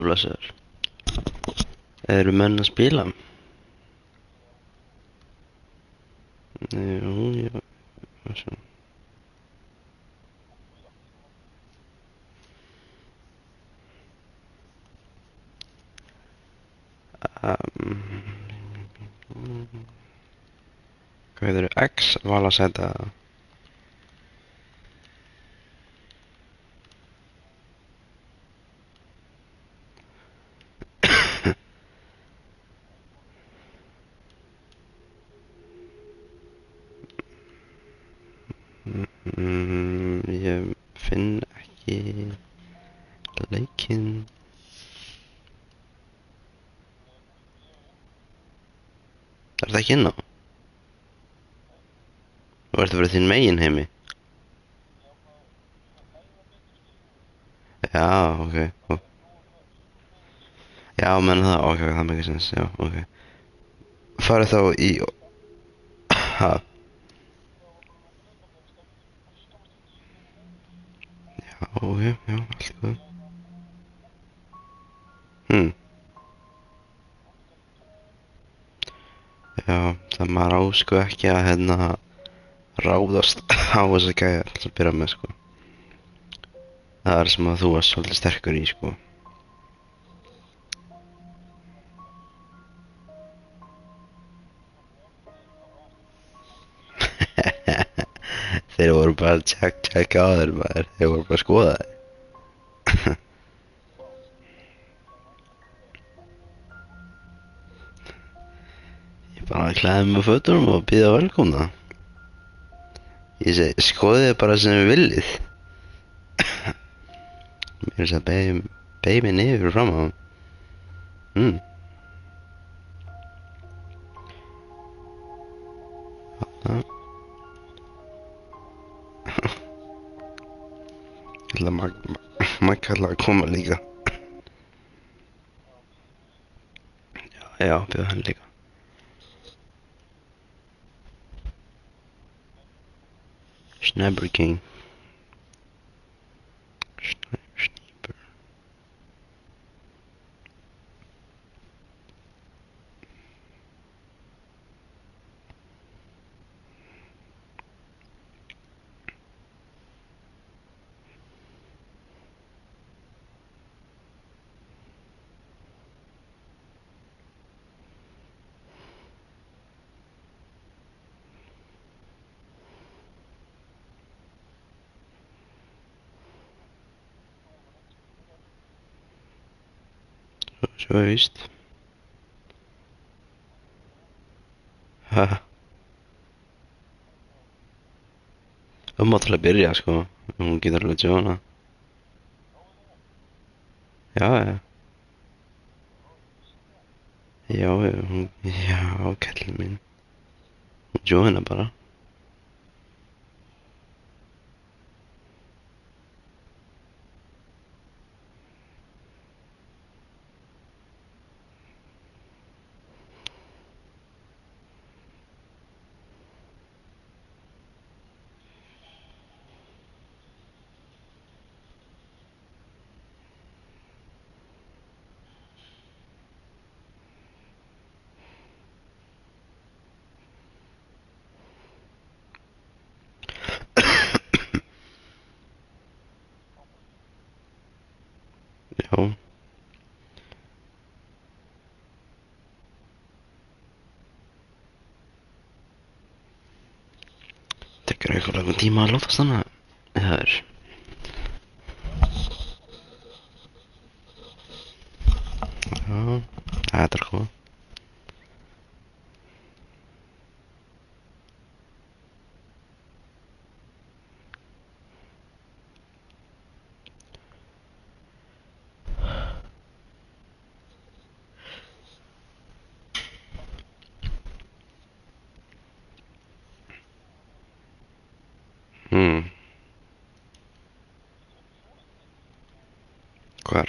Blessaður. Eru menn að spila? Jú, já, svo. Um, Hvað heitir þau? X vala að setja. Ég finn ekki leikinn. Er það ekki inn á? Þú ert að vera þinn megin heimi? Já, ok. Já, menn það, ok, það make sense, já, ok. Farið þá í... Ha? Já, ok, já, allt góð. Já, það maður á sko ekki að ráðast á þessa gæja til að byrja með sko. Það er sem að þú varst svolítið sterkur í sko. Þeir voru bara að tjekka á þér maður, þeir voru bara að skoða þig. Ég bara að klæða mig með fötunum og býða velkomna. Ég segi, skoðið þið bara sem þið viljið. Mér er að beig mig niður fyrir fram á hann. Ég ætla að Magga ætla að koma líka. Já, bjóð hann líka. Snapper King. Sniper. Svo er víst. Haha. Til að byrja sko. Hún getur alveg tjóna. Já, já. Já, já, kallinn minn. Hún tjóna bara. Já. Tekur eitthvað langan tíma að loftast hana. Það er. Já, það er koma. Hvar?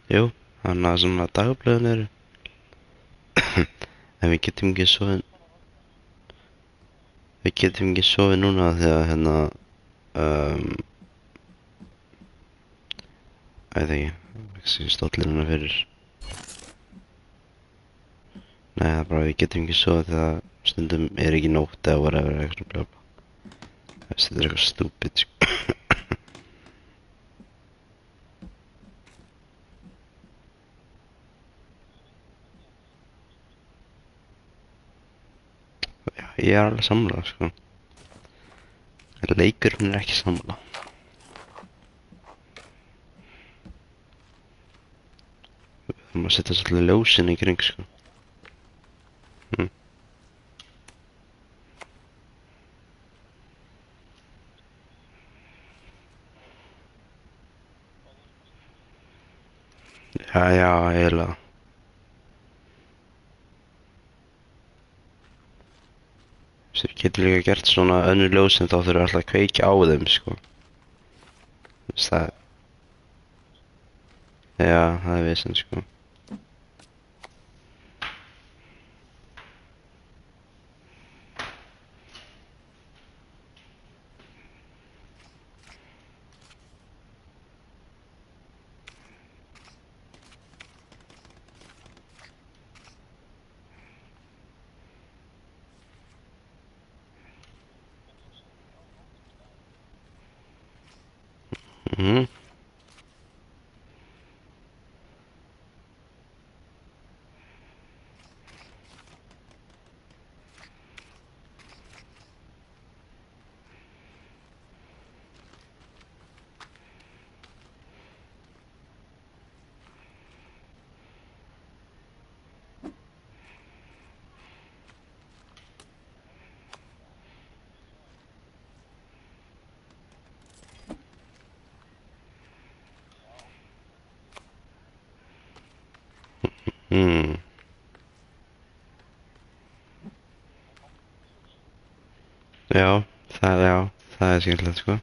Jú, þannig að sem að dagblöðin eru. En við getum ekki sofið. Við getum ekki sofið núna þegar veit ekki, ekki stóllinu fyrir. Nei, það er bara við getum ekki svo þegar stundum er ekki nótt eða whatever eitthvað svona blöð. Þetta er eitthvað stúpid, sko. Já, ég er alveg sammála, sko. En leikurinn er ekki sammála. Við þurfum að setja svolítið ljósin í kring, sko. Já, eiginlega. Þú getur líka gert svona önnur ljós en þá þurfum við alltaf að kveikja á þeim, sko. Þú veist það. Já, það er vesen, sko. Mhm. Mm. Já, það er skemmtilegt, sko.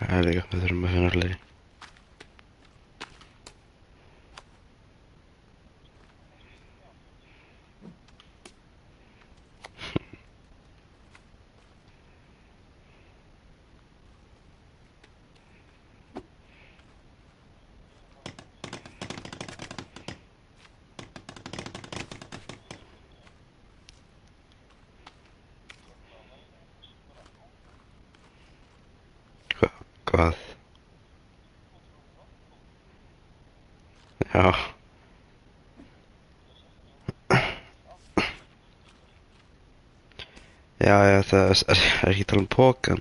Það er líka, við þurfum að finna fleiri. Hvað? Já. Já, það er ekki tala um pókan.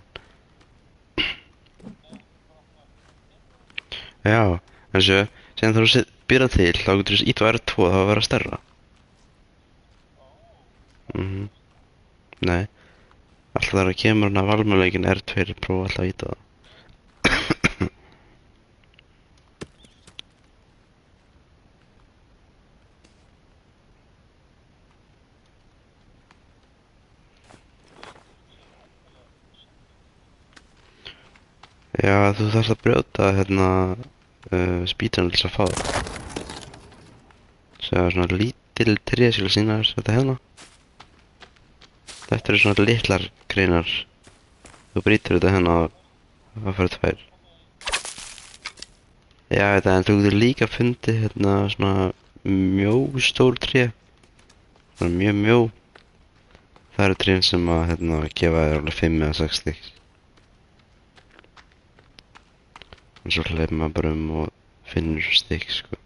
Já, en svo, síðan þú býrð til, þá getur þú ít og R2 þá að vera stærra. Nei, alltaf þegar það kemur hann að valmöðleikin R2 prófa alltaf að íta það. Já, þú þarfst að brjóta hérna spýtan til þess að fá það. Svo svona lítil tré skil sína þetta hérna. Þetta eru svona litlar greinar. Þú brýtur þetta hérna og það fyrir tvær. Já, þetta en þú getur líka fundið hérna svona stór tré. Svona mjög mjó. Það eru trén sem að hérna gefa þér alveg 5 eða 6 stykk. En svo hleypur maður bara og finnur stykk, sko.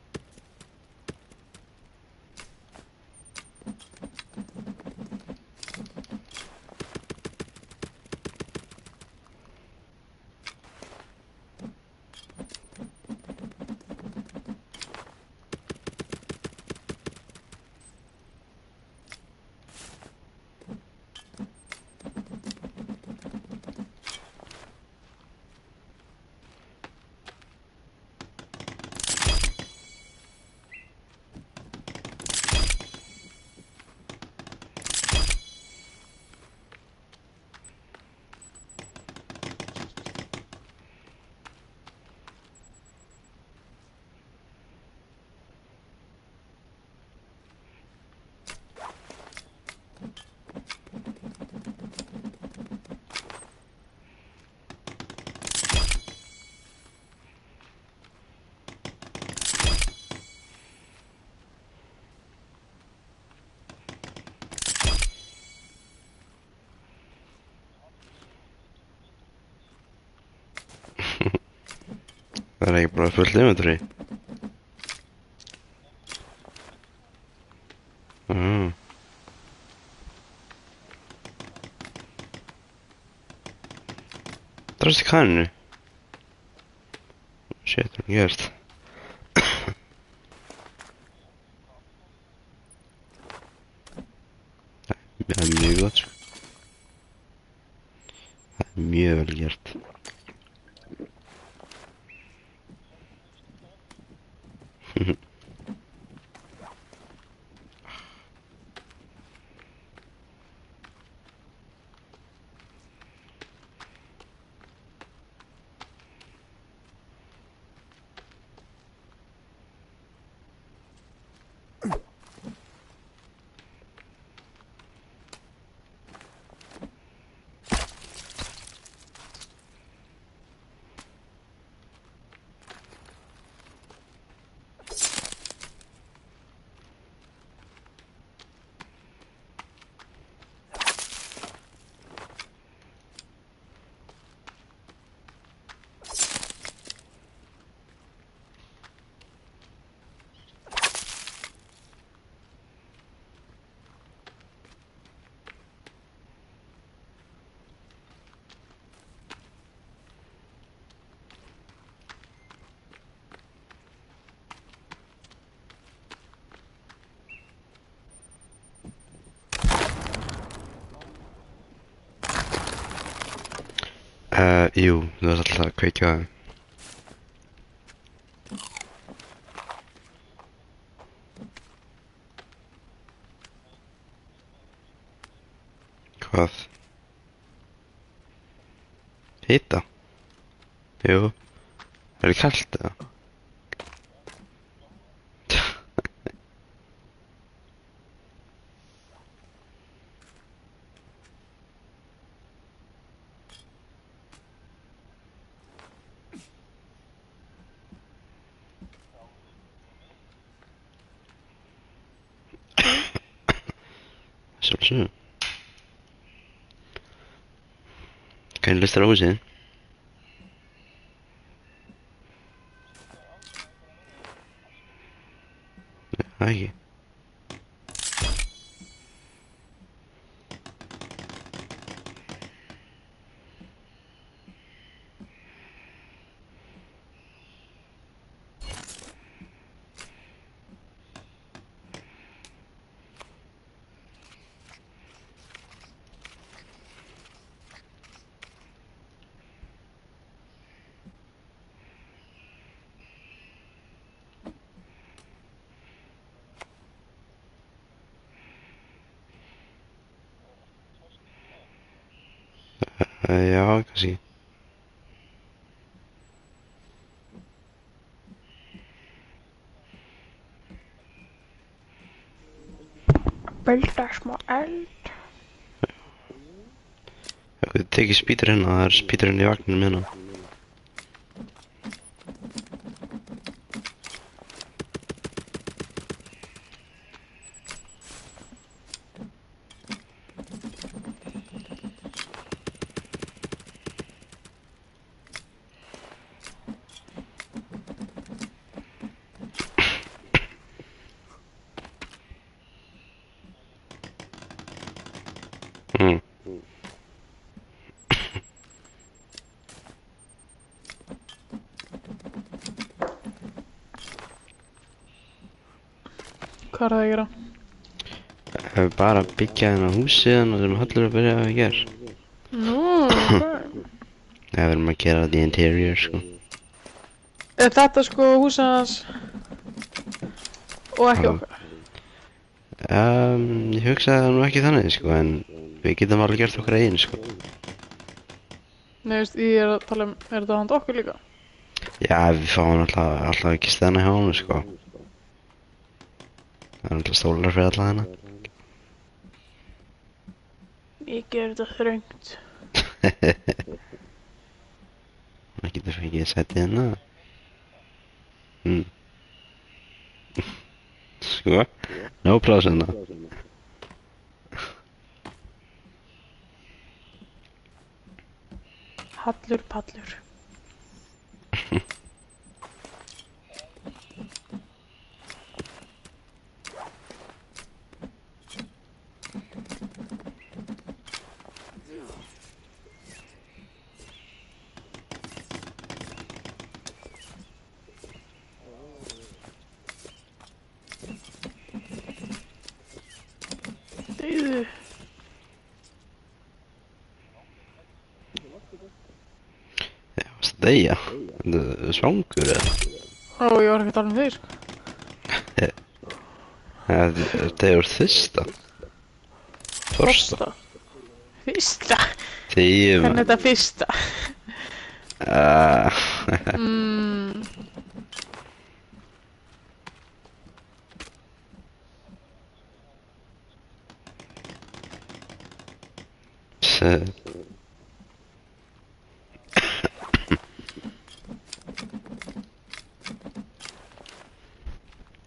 Það er ekki bara fullt inventory. Drast í kaninu. Shit, hvað er gert? Það er mjög gott, sko. Það er mjög vel gert. Jú, þú ert alltaf að kveikja á þeim. Hvað? Hita? Jú. Er það kalt eða? Sjálfsögðu. Hvernig listar á húsið? Það ekki. Já, kannski. Bilda smá eld. Ef þú tekið spýtur hérna, það er spýtur hérna í vagninum hérna. Hvað er það að gera? Bara byggja hérna húsið hérna sem Hallur að byrja að gera. Nú, ok. Við erum að gera the interior, sko. Er þetta sko húsið hans og ekki Já. okkar? Ég hugsaði það nú ekki þannig, sko, en við getum alveg gert okkar eigin, sko. Nei, veist, ég er að tala um, er þetta handa okkur líka? Já, við fáum alltaf ekki stæðna hjá honum, sko. Það er alltaf stólar fyrir alla hérna. Ég ger þetta þröngt. Það getur fengið sætið hérna. Sko, no pláss hérna. Hallur pallur. Varstu að deyja? Þetta svangur eða? Ó, ég var ekki að tala um þig, sko. Þetta er þyrsta. Þorsta. Fyrsta. Þegið Hvernig er maður. þetta fyrsta? Mm,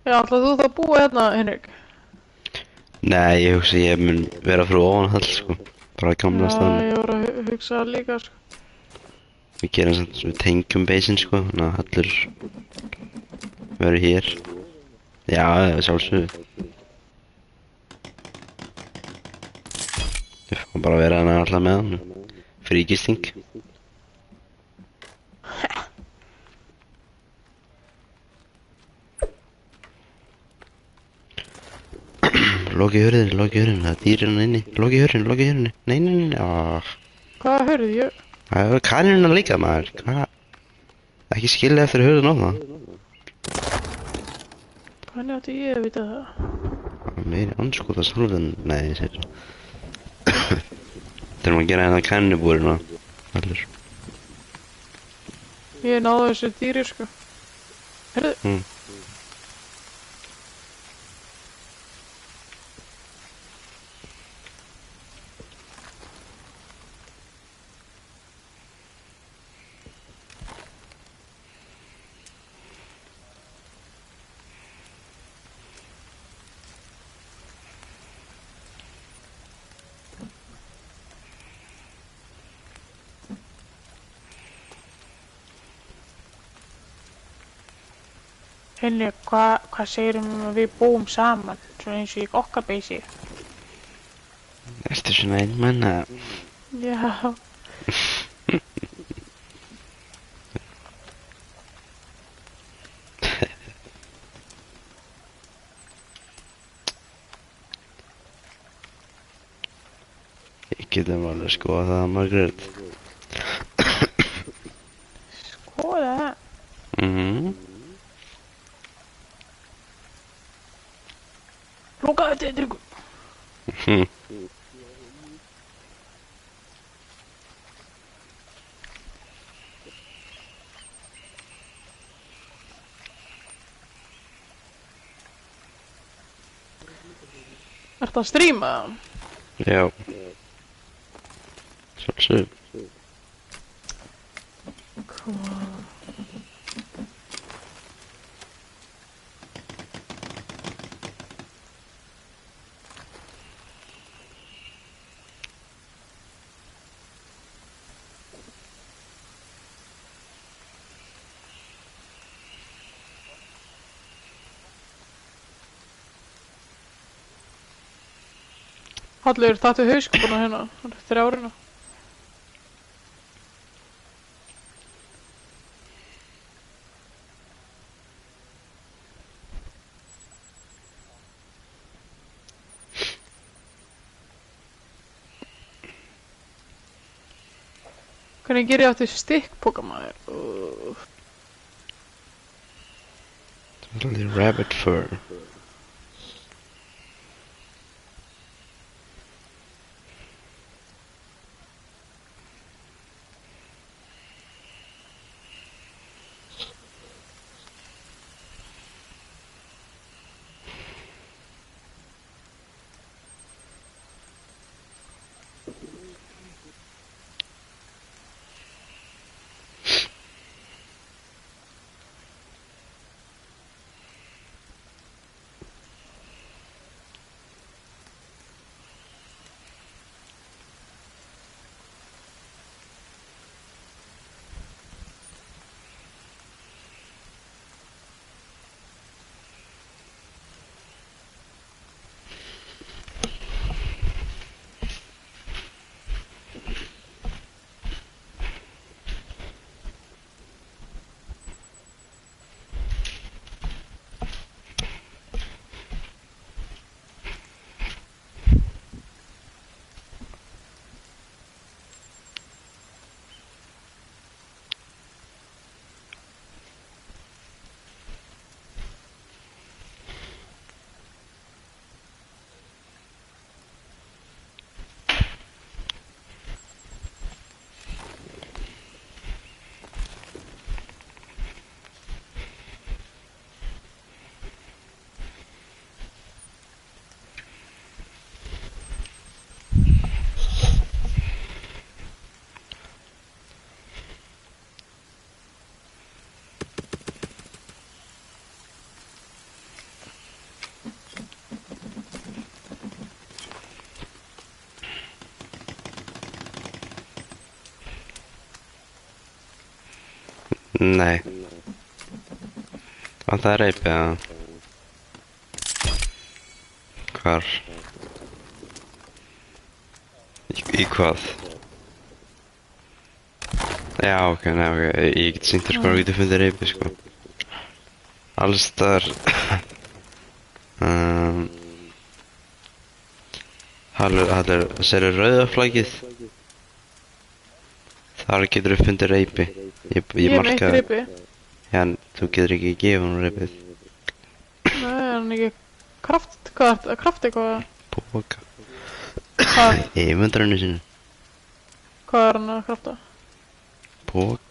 já, ætlað þú þá að búa hérna, Henrik? Nei, ég hugsa ég mun vera frá ofanhall sko. Bara að gamla Já, staðan. ég voru að hugsa það líka, sko. Við gerum samt, við tengjum beisinn sko. Þannig að hallur verður hér. Já, sjálfsögðu. Við fáum bara að vera hana alltaf með hann. Fríkisting. Lokið hurðinni, það er dýr hérna inni. Lokið hurðinni. Nei. Hvað hörðu ég? Það er kanínuna líka maður. Hvað? Ekki skilja eftir hurðin á það. Hvernig átti ég að vita það? Meiri anskotast hálfðin. Nei, ég segir. Þurfum að gera hérna kanínubúrina. Allur. Ég náðu þessu dýri, sko. Hörðu, Henrik, hvað segir að við búum saman? Svona eins og í okkar beysi. Ertu svona einmann að... Já. Ég getum alveg skoða það, Margrét. Skoða það. Lokaðu þetta, Henrikur. Ertu að stríma það? Já. Sjálfsögðu. Hvað? Hallur, taktu hauskúpuna hérna, þrjárina. Hvernig gerir ég átti stikkpoka maður? Totally rabbit fur. Nei. Og það er reipið, eða? Hvar? Í hvað? Já, ok, nei, ok. Ég get sýnt þér hvað þú getur fundið reipið, sko. Alls þar. Sérðu rauða flaggið? Þar getur þú fundið reipi. Ég Ég hef eitt markaði. ripi. Já, en þú getur ekki gefið hún reipið. Nei, er hann ekki kraft, hvað er þetta? Kraft eitthvað? Póka. Hvað, Í mundrarinu sinu. hvað er hann að krafta? Póka.